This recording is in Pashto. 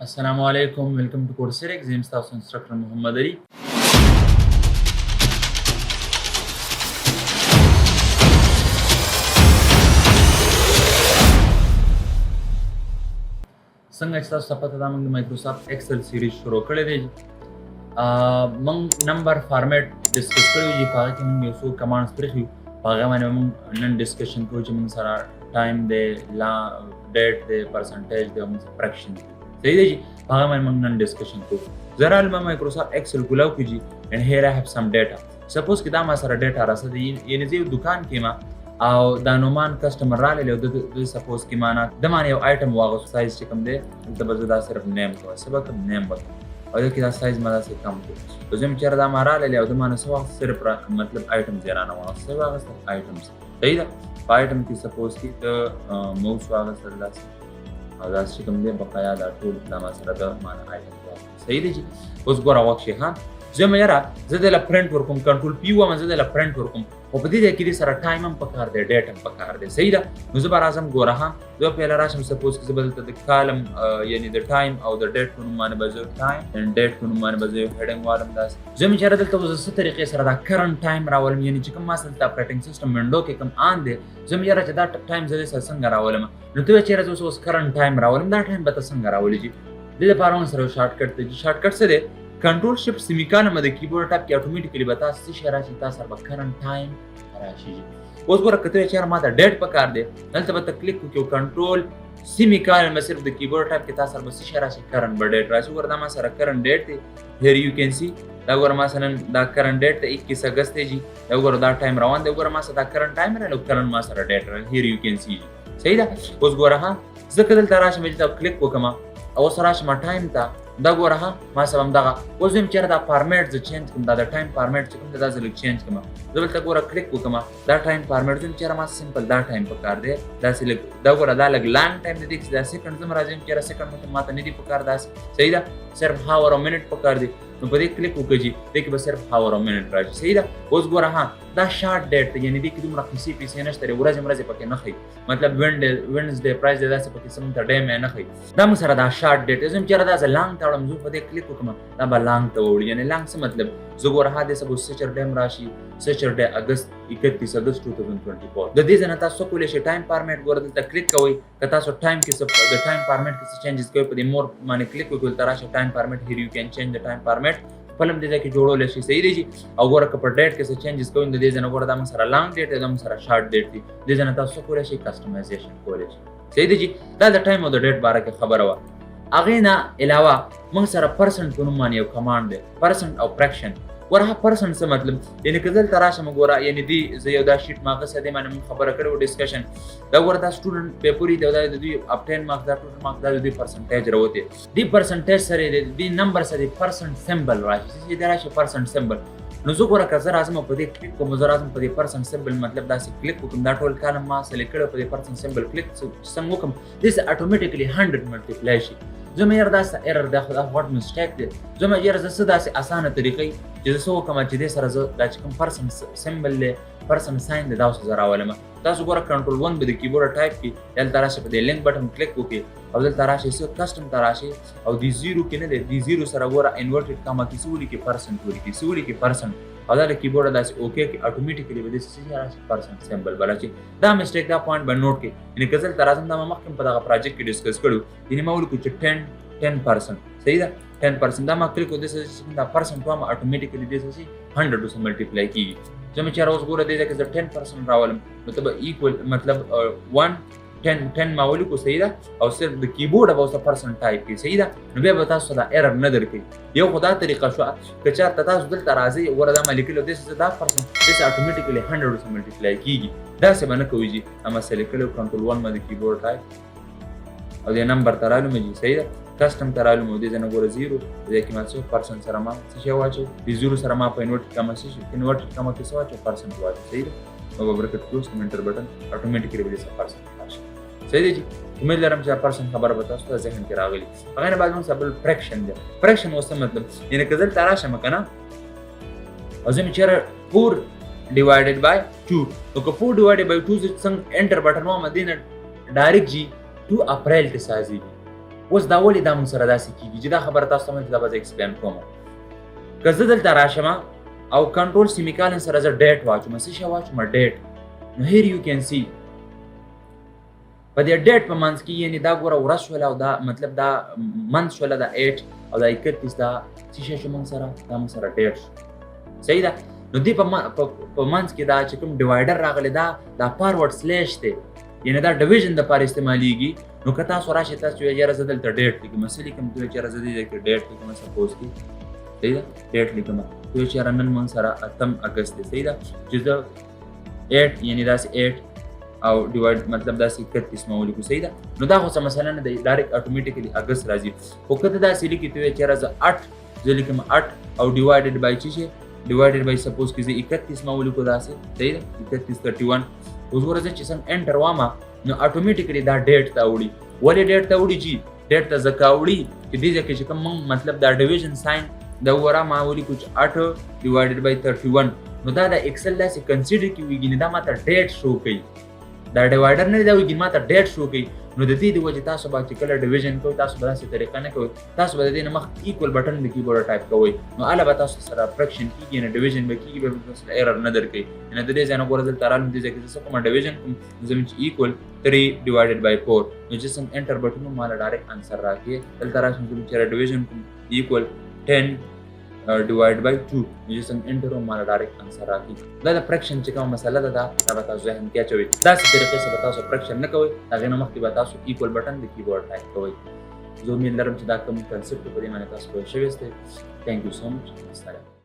السلام علیکم ویلکم ټو کورسر ایگزام تاسو انسټرکټر محمد علي. څنګه چې تاسو ته پته ده موږ د مایکروسافټ ایکسل سیریز شروع کړی دی. موږ نمبر فارمیټ ډسکس کړی دی، په هغه کې موږ یو څو کمانډز پرېښي وو، په هغه باندې موږ نن ډسکشن کوو چې موږ سره ټایم دی، ډیټ دی، پرسنټیج دی او موږ سره فریکشن دی. صحیح دی جی، په هغه باندې موږ نن ډسکشن کوو. زرال ما مایکروسافټ ایکسل کولاو کې جی and here I have some data. سپوز کې دا ما سره ډیټا راسه دی، یعنی زه یو دکان کې ما او دا نومان کسٹمر راغلی او د سپوز کې معنا د معنی یو آیټم واغوست، سایز چې کوم دی د به زه دا صرف نیم کوم، سبا کوم نیم وکړم او دا کې دا سایز ما داسې کم کړو. نو زه چېرې دا ما راغلی او د معنی څه واغوست، صرف مطلب آیټم یې رانه واغوست، څه واغوست آیټمز. صحیح ده، په آیټم کې سپوز کې د موس واغوستل داسې او داسې چې کوم دی بقایا دا ټول دا ما سره د معنی آیټم واغوست. صحیح دی چې اوس ګوره وکشي ها، زه مې یاره زه دله پرنټ ورکوم، کنټرول پی وم، زه دله پرنټ ورکوم، خو په دې ځای کې دې سره ټایم هم پکار دی، ډیټ هم پکار دی. صحیح ده، نو زه به راځم ګوره ها، زه به پهله راشم سپوز چې زه به دلته د کالم یعنی د ټایم او د ډیټ په نوم باندې به زه ټایم اینډ ډیټ په نوم باندې به زه یو هیډنګ والم داسې. زه مې چېرې دلته اوس څه طریقې سره دا کرنټ ټایم راولم، یعنی چې کوم ما سره د اپریټنګ سیسټم ونډو کې کوم آن دی، زه مې یاره چې دا ټایم زه دې سره څنګه راولم. نو ته چېرې زه اوس کرنټ ټایم راولم، دا ټایم به ته څنګه راولې جي؟ دې لپاره موږ سره یو شارټکټ دی. شارټکټ څه دی؟ کنټرول شفټ سیمیکالم د کیبورډ ټاپ کې اتوماتیکلی به تاسو څه شی راشي، تاسو سره به کرنټ ټایم راشي. اوس ګوره که ته چېرې ما ته ډیټ پکار دی، دلته به ته کلیک وکړې او کنټرول سیمیکالم به صرف د کیبورډ ټاپ کې تاسو سره به څه شی راشي، کرنټ به ډیټ راشي. ګوره دا ما سره کرنټ ډیټ دی، هیر یو کین سی. دا ګوره ما سره دا کرنټ ډیټ دی 21 اگست دی جی، دا ګوره دا ټایم روان دی. ګوره ما سره دا کرنټ ټایم راغلی او کرنټ ما سره ډیټ راغلی، هیر یو کین سی جی. صحیح ده، اوس ګوره ها، زه که دلته راشم چې دا کلیک وکړم او اوس راشم ټایم ته، دا ګوره ها ما سره همدغه. اوس زه یم چېرې دا فارمیټ زه چینج کړم، دا د ټایم فارمیټ چې کوم دی دا زه لږ چینج کړم. زه دلته ګوره کلیک وکړم، دا ټایم فارمیټ زه یم چېرې ما سمپل دا ټایم پکار دی، داسې لږ دا ګوره دا لږ لانګ ټایم دی چې دا سیکنډ زه م راځم چېرې سیکنډ مطلب ما ته نه دي پکار داسې. صحیح ده، صرف هاور او منټ پکار دی. نو په دې کلیک وکړه جي، دې کې به صرف هاور او منټ راځي. صحیح ده، اوس ګوره ها دا شارټ ډیټ دی، یعنی دې کې دومره پیسې پیسې نشته دی، ورځې پکې نه ښیي، مطلب وینزډے پرایس دی داسې پکې څه مونږ ته ډیم یې نه ښیي. دا موږ سره دا شارټ ډیټ دی. زه یم چېرې دا زه لانګ ته وړم، زه په دې کلیک وکړم دا به لانګ ته وړي، یعنی لانګ څه مطلب؟ زه ګوره ها دې سپوز سیچرډے هم راشي، سیچرډے اګست 31 اګست 2024. د دې ځای نه تاسو څه کولی شئ، ټایم فارمیټ ګوره دلته کلیک کوئ. که تاسو ټایم کې څه د ټایم فارمیټ کې څه چینجز کوئ، په دې مور باندې کلیک وکړئ، دلته راشئ ټایم فارمیټ، هیر یو کین چینج د ټایم فارمیټ، خپل هم دې ځای کې جوړولی شي. صحیح دی جي، او ګوره که په ډیټ کې څه چینجز کوئ، د دې ځای نه ګوره دا موږ سره لانګ ډیټ دی، دا موږ سره شارټ ډیټ دی. دې ځای نه تاسو څه کولی شئ، کسټمایزیشن کولی شئ. صحیح دی جي، دا د ټایم او د ډیټ باره کې خبره وه. هغې نه علاوه موږ سره پرسنټ په نوم باندې یو کمانډ دی، پرسنټ او فریکشن. ګوره ها پرسنټ څه مطلب؟ یعنې که دلته راشم ګوره، یعنې دې زه یو دا شیټ ما اخیستی دی، باندې موږ خبره کړې وه ډسکشن. دا ګوره دا سټوډنټ پیپر دی، دا د دوی اپ 10 مارکس، دا ټوټل مارکس، دا د دوی پرسنټیج راوتې. دې پرسنټیج سره د دې نمبر سره د پرسنټ سمبل راشي، چې دا راشي پرسنټ سمبل. نو زه ګوره که زه راځم په دې کلیک کوم، زه راځم په دې پرسنټ سمبل مطلب داسې کلیک وکړم، دا ټول کالم ما سلیکټ کړی، په دې پرسنټ سمبل کلیک سم وکړم، دې سره اټومیټیکلی 100 ملټیپلای شي. زه مې یاره داسې ایرر دی، خو دا واټ مسټیک دی. زه مې یاره زه څه داسې اسانه طریقې چې زه څه وکړم چې دې سره زه دا چې کوم پرسنټ سمبل دی، پرسنټ ساین دی، دا اوس زه راولم. تاسو ګوره کنټرول 1 به د کیبورډ ټایپ کړي، دلته راشئ په دې لینک بټن کلیک وکړئ او دلته راشئ څه کسټم ته راشئ او دې زیرو کې نه دی، دې زیرو سره ګوره انورټډ کاما کې څه ولیکئ، پرسنټ ولیکئ، څه ولیکئ، پرسنټ، او دا د کیبورډ داسې اوکې کې اټومیټیکلی به دې څه راشي، پرسنټ سمبل به راشي. دا مسټیک دا پوینټ به نوټ کړئ. یعنې که زه دلته راځم، دا ما مخکې په دغه پروجیکټ کې ډسکس کړو، یعنې ما ولیکو چې 10%. صحیح ده، 10%. دا ما کلیک وکړو، دې سره دا پرسنټ وامه اټومیټیکلی دې سره 100 سره ملټیپلای کېږي. زه مې چېرې اوس ګوره دې ځای کې زه 10% راولم، نو ته به ایکول مطلب 10 ما ولیکو. صحیح ده، او صرف د کیبورډ به اوسه پرسنټ ټایپ کړي. صحیح ده، نو بیا به تاسو دا ایرر نه درکوي. یو خو دا طریقه شوه، که چېرته تاسو دلته راځئ ګوره دا ما لیکلي دې سره دا پرسنټ دې سره اټومیټیکلی 100 سره ملټیپلای کېږي. داسې به نه کوئ جي، اما سلیکټ کړی کنټرول 1 ما د کیبورډ ټایپ او دې نمبر ته رالم جي. صحیح ده، کسټم ته رالم او دې ځای نه ګوره 0، دې کې ما څه پرسنټ سره ما څه شی واچوي، دې 0 سره ما په انورټډ کاما څه شي، انورټډ کاما کې څه واچوي، پرسنټ واچوي. صحیح ده، نو به برکت کلوز کړم، انټر بټن اټومیټیکلی به دې سره پرسنټ راشي. صحیح دی جی، امید لرم چې پرسنټ خبره به تاسو ته ذهن کې راغلي. هغې نه بعد موږ سره بل فریکشن دی. فریکشن اوس څه مطلب؟ یعنې که دلته راشم که نه او زه مې چېرې 4 ډیوایډډ بای 2، نو که 4 ډیوایډډ بای 2 زه څنګه انټر بټن وهم، دې نه ډایرکټ جي 2 اپریل ته سازېږي. اوس دا ولې دا موږ سره داسې کېږي چې دا خبره تاسو ته دا به زه ایکسپلین کوم. که زه دلته راشم او کنټرول سیمیکالن سره زه ډیټ واچوم، څه شی واچوم؟ ډیټ. نو هیر یو کین سی په دې ډیټ په منځ کې یعنې دا ګوره ورځ شوله او دا مطلب دا منث شوله دا 8 او دا 31 دا څه شی شو موږ سره؟ دا موږ سره ډیټ شو. صحیح ده؟ نو دې په منځ کې دا چې کوم ډیوایډر راغلی دا فارورډ سلیش دی، یعنې دا ډویژن دپاره استعمالیږي. نو که تاسو راشئ تاسو وایئ یاره زه دلته ډیټ لیکم، څه لیکم؟ ته وایې چې یاره زه دې ځای کې ډیټ لیکم سپوز کې. صحیح ده؟ ډیټ لیکم. ته وایې چې یاره نن موږ سره 8 اګست دی. صحیح ده؟ چې زه 8 یعنې داسې 8 او ډیوایډ مطلب داسې 31 مو ولیکو. صحیح ده؟ نو دا خو څه مسله نه دی، ډایرکټ اټومیټیکلی اګست راځي. خو که ته داسې لیکې ته وایې چې یاره زه 8 زه لیکم 8 او ډیوایډډ بای څه شی؟ ډیوایډډ بای سپوز کې زه 31 مو ولیکو داسې. صحیح ده؟ 31 31. اوس ګوره زه چې څنګه انټر وامه نو اټومیټیکلی دا ډیټ ته وړي. ولې ډیټ ته وړي جي؟ ډیټ ته ځکه وړي چې دې ځای کې چې کوم مطلب دا ډیویژن ساین دا وګوره ما ولیکو چې 8 ډیوایډډ بای 31. نو دا د ایکسل داسې کنسیډر کېږي نه دا ماته ډیټ شو کوي، دا ډیوایډر نه دی دا وایي ماته ډیټ شو کوي. نو د دې د وجې تاسو به چې کله ډیویژن کوئ تاسو به داسې طریقه نه کوئ، تاسو به د دې نه مخکې ایکول بټن د کیبورډ ټایپ کوئ. نو هله به تاسو سره فرکشن کېږي نه ډیویژن به کېږي به تاسو ایرر نه درکوي. یعنې د دې ځای نه ګوره دلته رالم دې ځای کې زه کومه ډیویژن کوم زه چې ایکول 3 ډیوایډډ بای 4. نو چې څنګه انټر بټن وم ماله ډایرکټ انسر راکړي. دلته راشم زه چې ډیویژن کوم ایکول 10 ډیوایډ بای 2. نو چې څنګه انټر وم ماله ډایرکټ انسر راکړي. دا د فرکشن چې کومه مسله ده دا به تاسو ذهن کې اچوئ. داسې طریقې سره به تاسو فرکشن نه کوئ، هغې نه مخکې به تاسو ایکول بټن د کیبورډ ټایپ کوئ. زه امید لرم چې دا کوم کنسپټ په دې باندې تاسو پوه شوي یاستئ. تھینک یو سو مچ. السلام.